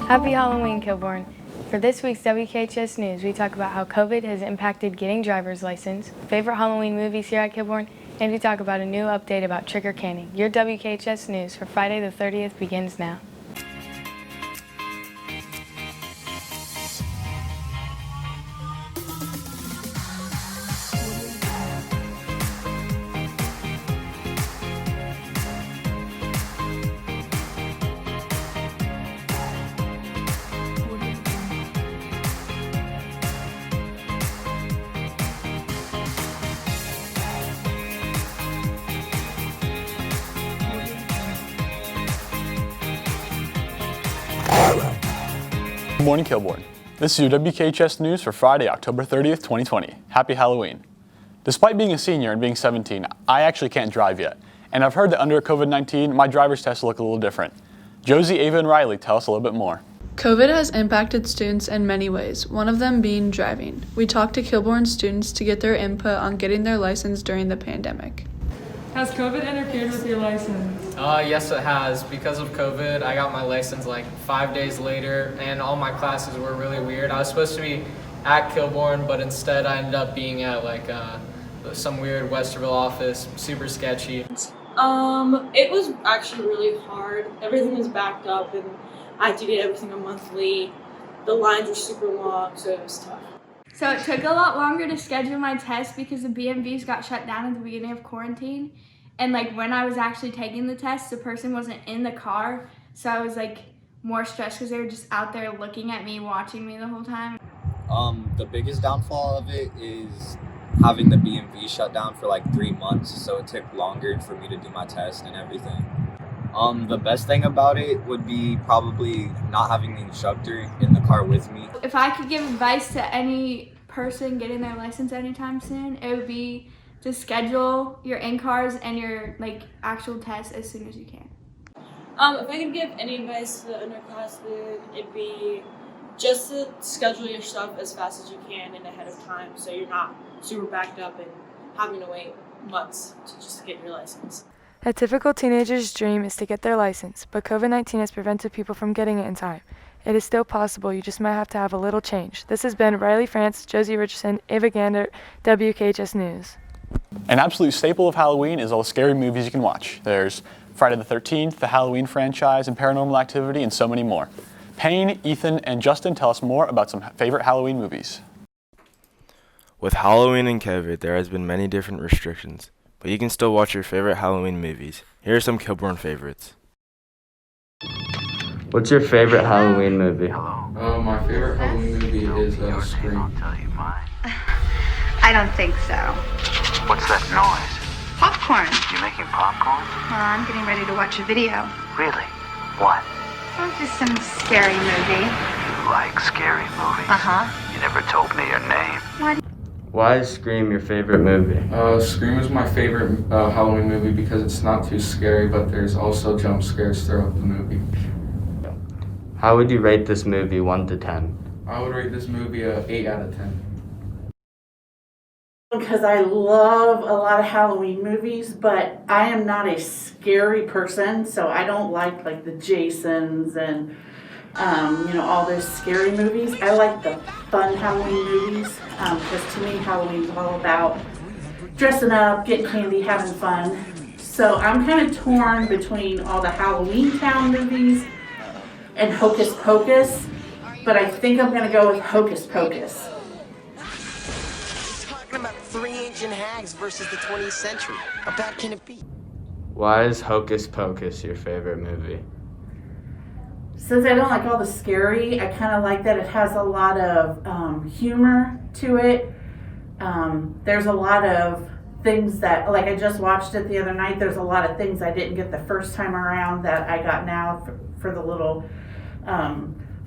Happy Halloween, Kilbourne. For this week's WKHS News, we talk about how COVID has impacted getting driver's license, favorite Halloween movies here at Kilbourne, and we talk about a new update about trigger canning. Your WKHS News for Friday the 30th begins now. Good morning, Kilbourne. This is your WKHS News for Friday, October 30th, 2020. Happy Halloween. Despite being a senior and being 17, I actually can't drive yet. And I've heard that under COVID-19, my driver's tests look a little different. Josie, Ava, and Riley tell us a little bit more. COVID has impacted students in many ways, one of them being driving. We talked to Kilbourne students to get their input on getting their license during the pandemic. Has COVID interfered with your license? Yes, it has. Because of COVID, I got my license like 5 days later, and all my classes were really weird. I was supposed to be at Kilbourne, but instead I ended up being at some weird Westerville office, super sketchy. It was actually really hard. Everything was backed up, and I had to get everything a month late. The lines were super long, so it was tough. So it took a lot longer to schedule my test because the BMVs got shut down at the beginning of quarantine. And when I was actually taking the test, the person wasn't in the car. So I was more stressed because they were just out there looking at me, watching me the whole time. The biggest downfall of it is having the BMV shut down for 3 months. So it took longer for me to do my test and everything. The best thing about it would be probably not having the instructor in the car with me. If I could give advice to any person getting their license anytime soon, it would be to schedule your in-cars and your actual test as soon as you can. If I could give any advice to the underclassmen, it'd be just to schedule your stuff as fast as you can and ahead of time so you're not super backed up and having to wait months to just get your license. A typical teenager's dream is to get their license, but COVID-19 has prevented people from getting it in time. It is still possible, you just might have to have a little change. This has been Riley France, Josie Richardson, Ava Gander, WKHS News. An absolute staple of Halloween is all the scary movies you can watch. There's Friday the 13th, the Halloween franchise, and Paranormal Activity, and so many more. Payne, Ethan, and Justin tell us more about some favorite Halloween movies. With Halloween and COVID, there has been many different restrictions, but you can still watch your favorite Halloween movies. Here are some Kilbourne favorites. What's your favorite Halloween movie? My favorite Halloween movie is Scream. I don't think so. What's that noise? Popcorn. You making popcorn? Well, I'm getting ready to watch a video. Really? What? Oh, just some scary movie. You like scary movies? Uh-huh. You never told me your name. What? Why is Scream your favorite movie? Scream is my favorite Halloween movie because it's not too scary, but there's also jump scares throughout the movie. How would you rate this movie 1 to 10? I would rate this movie a 8 out of 10. Because I love a lot of Halloween movies, but I am not a scary person, so I don't like the Jasons and all those scary movies. I like the fun Halloween movies because to me Halloween's all about dressing up, getting candy, having fun. So I'm kind of torn between all the Halloween Town movies and Hocus Pocus, but I think I'm going to go with Hocus Pocus. Talking about 3 ancient hags versus the 20th century. How bad can it be? Why is Hocus Pocus your favorite movie? Since I don't like all the scary, I kind of like that it has a lot of humor to it. There's a lot of things that, I just watched it the other night, there's a lot of things I didn't get the first time around that I got now for the little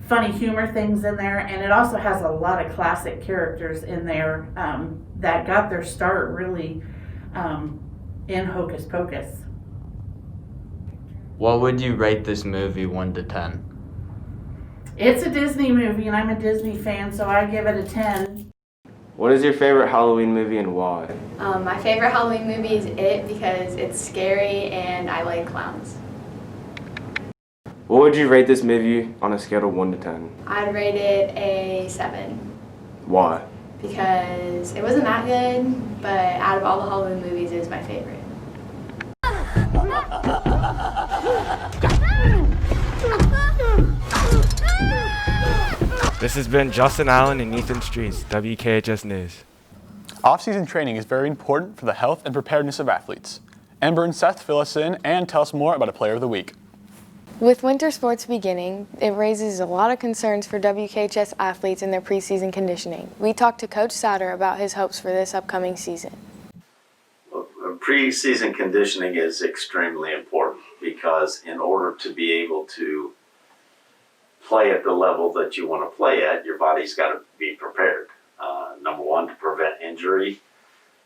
funny humor things in there. And it also has a lot of classic characters in there that got their start really in Hocus Pocus. What would you rate this movie 1 to 10? It's a Disney movie, and I'm a Disney fan, so I give it a 10. What is your favorite Halloween movie and why? My favorite Halloween movie is It because it's scary and I like clowns. What would you rate this movie on a scale of 1 to 10? I'd rate it a 7 Why? because it wasn't that good, but out of all the Halloween movies, it was my favorite. This has been Justin Allen and Ethan Streets, WKHS News. Off-season training is very important for the health and preparedness of athletes. Amber and Seth fill us in and tell us more about a player of the week. With winter sports beginning, it raises a lot of concerns for WKHS athletes in their preseason conditioning. We talked to Coach Sauter about his hopes for this upcoming season. Preseason conditioning is extremely important because in order to be able to play at the level that you want to play at, your body's got to be prepared. Number one, to prevent injury.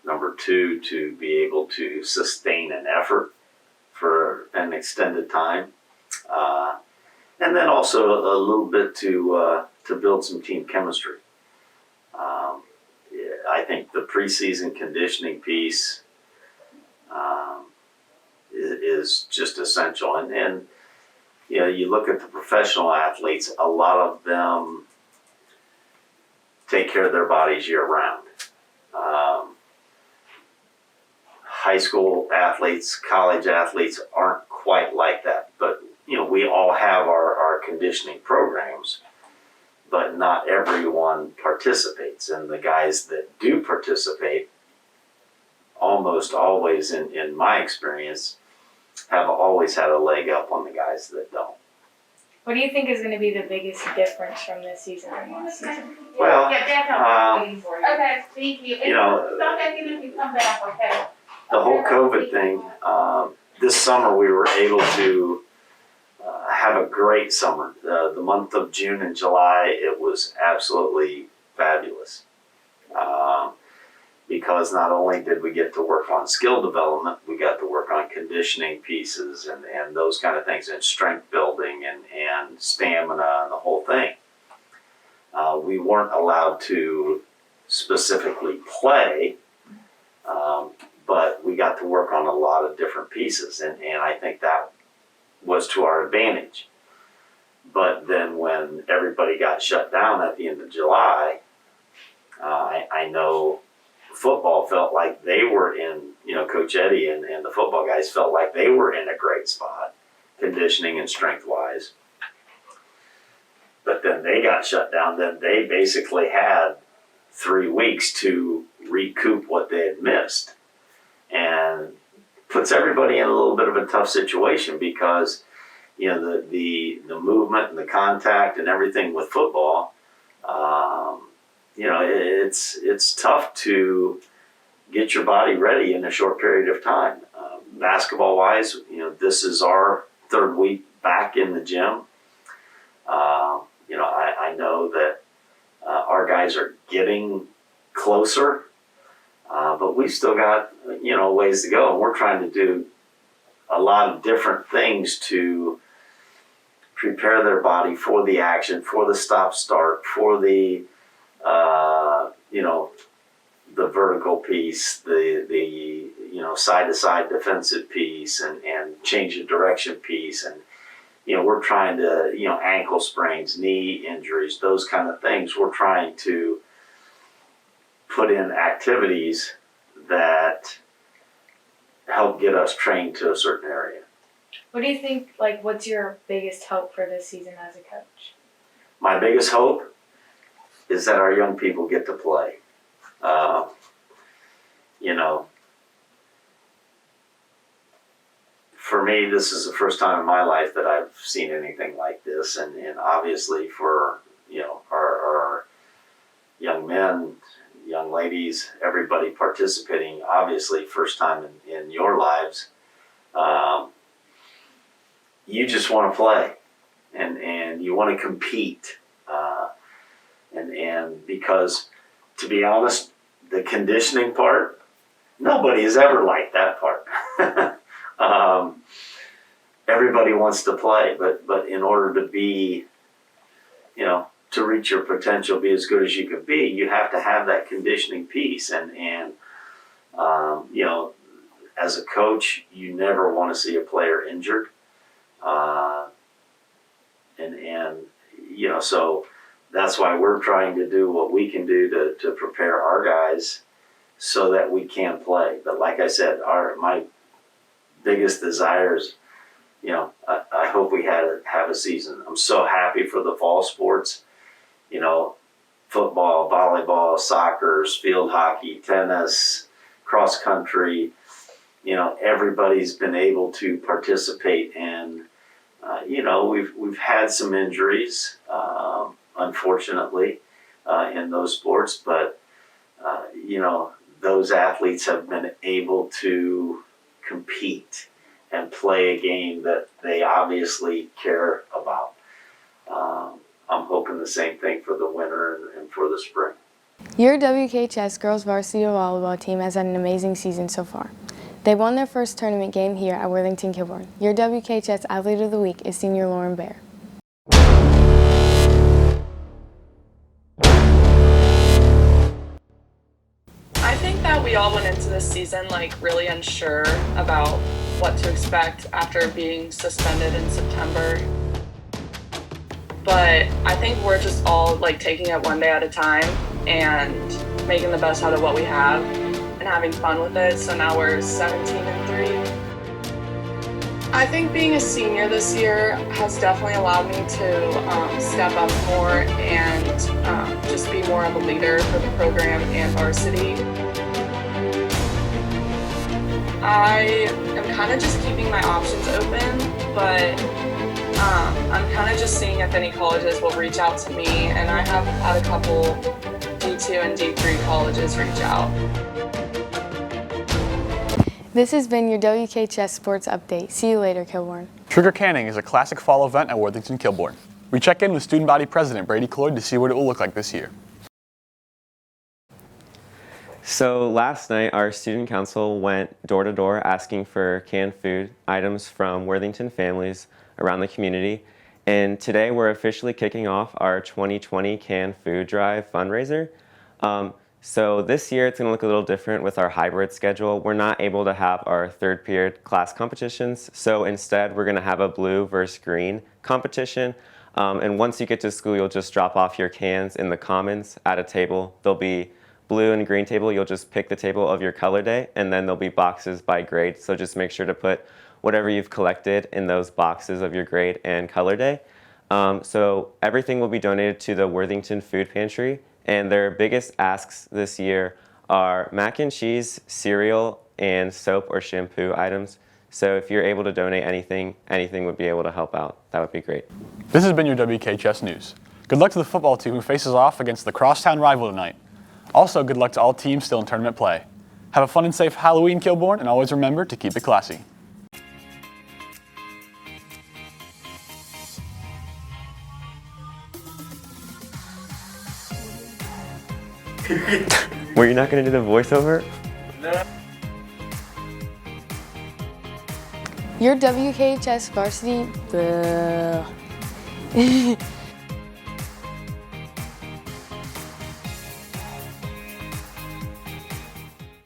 Number two, to be able to sustain an effort for an extended time. And then also a little bit to build some team chemistry. I think the preseason conditioning piece is just essential. And you know, you look at the professional athletes, a lot of them take care of their bodies year round. High school athletes, college athletes aren't quite like that, but you know, we all have our conditioning programs, but not everyone participates. And the guys that do participate, almost always, in my experience, have always had a leg up on the guys that don't. What do you think is going to be the biggest difference from this season and last season? Well, Okay, thank you. you know, Stop asking if you come back, okay? the whole COVID thing, this summer we were able to have a great summer. The month of June and July, it was absolutely fabulous. Because not only did we get to work on skill development, we got to work on conditioning pieces and those kind of things, and strength building and stamina and the whole thing. We weren't allowed to specifically play, but we got to work on a lot of different pieces, and I think that was to our advantage. But then when everybody got shut down at the end of July, I know football felt like they were in, you know, Coach Eddie and the football guys felt like they were in a great spot, conditioning and strength-wise. But then they got shut down. Then they basically had 3 weeks to recoup what they had missed. And puts everybody in a little bit of a tough situation because, you know, the movement and the contact and everything with football, you know, it's tough to get your body ready in a short period of time. Basketball wise, you know, this is our 3rd week back in the gym. You know, I know that our guys are getting closer, but we've still got, you know, ways to go. And we're trying to do a lot of different things to prepare their body for the action, for the stop-start, for the you know, the vertical piece, the you know, side-to-side defensive piece, and change of direction piece, and you know, we're trying to, you know, ankle sprains, knee injuries, those kind of things. We're trying to put in activities that help get us trained to a certain area. What do you think, like, what's your biggest hope for this season as a coach? My biggest hope is that our young people get to play. You know, for me, this is the first time in my life that I've seen anything like this, and obviously for, you know, our young men, young ladies, everybody participating, obviously first time in your lives, you just want to play, and you want to compete, and because, to be honest, the conditioning part, nobody has ever liked that part. Everybody wants to play, but in order to be, you know, to reach your potential, be as good as you can be, you have to have that conditioning piece. And you know, as a coach, you never want to see a player injured. and so that's why we're trying to do what we can do to prepare our guys so that we can play. But like I said, my biggest desires, I hope we have a season. I'm so happy for the fall sports, football, volleyball, soccer, field hockey, tennis, cross country. Everybody's been able to participate, and we've had some injuries, unfortunately, in those sports, but those athletes have been able to compete and play a game that they obviously care about. I'm hoping the same thing for the winter and for the spring. Your WKHS girls varsity volleyball team has had an amazing season so far. They won their first tournament game here at Worthington Kilbourne. Your WKHS Athlete of the Week is senior Lauren Bear. I think that we all went into this season really unsure about what to expect after being suspended in September. But I think we're just all taking it one day at a time and making the best out of what we have and having fun with it. So now we're 17-3. I think being a senior this year has definitely allowed me to step up more and just be more of a leader for the program and varsity. I am kind of just keeping my options open, but I'm kind of just seeing if any colleges will reach out to me, and I have had a couple D2 and D3 colleges reach out. This has been your WKHS Sports Update. See you later, Kilbourne. Trigger Canning is a classic fall event at Worthington Kilbourne. We check in with Student Body President Brady Cloyd to see what it will look like this year. So last night, our student council went door to door asking for canned food items from Worthington families around the community. And today we're officially kicking off our 2020 canned food drive fundraiser. So this year it's going to look a little different with our hybrid schedule. We're not able to have our third period class competitions. So instead we're going to have a blue versus green competition. And once you get to school, you'll just drop off your cans in the commons at a table. There'll be blue and green table. You'll just pick the table of your color day, and then there'll be boxes by grade. So just make sure to put whatever you've collected in those boxes of your grade and color day. So everything will be donated to the Worthington Food Pantry, and their biggest asks this year are mac and cheese, cereal, and soap or shampoo items. So if you're able to donate anything would be able to help out. That would be great. This has been your WKHS News. Good luck to the football team who faces off against the crosstown rival tonight. Also, good luck to all teams still in tournament play. Have a fun and safe Halloween, Kilbourne, and always remember to keep it classy. Were you not going to do the voiceover? No. Your WKHS varsity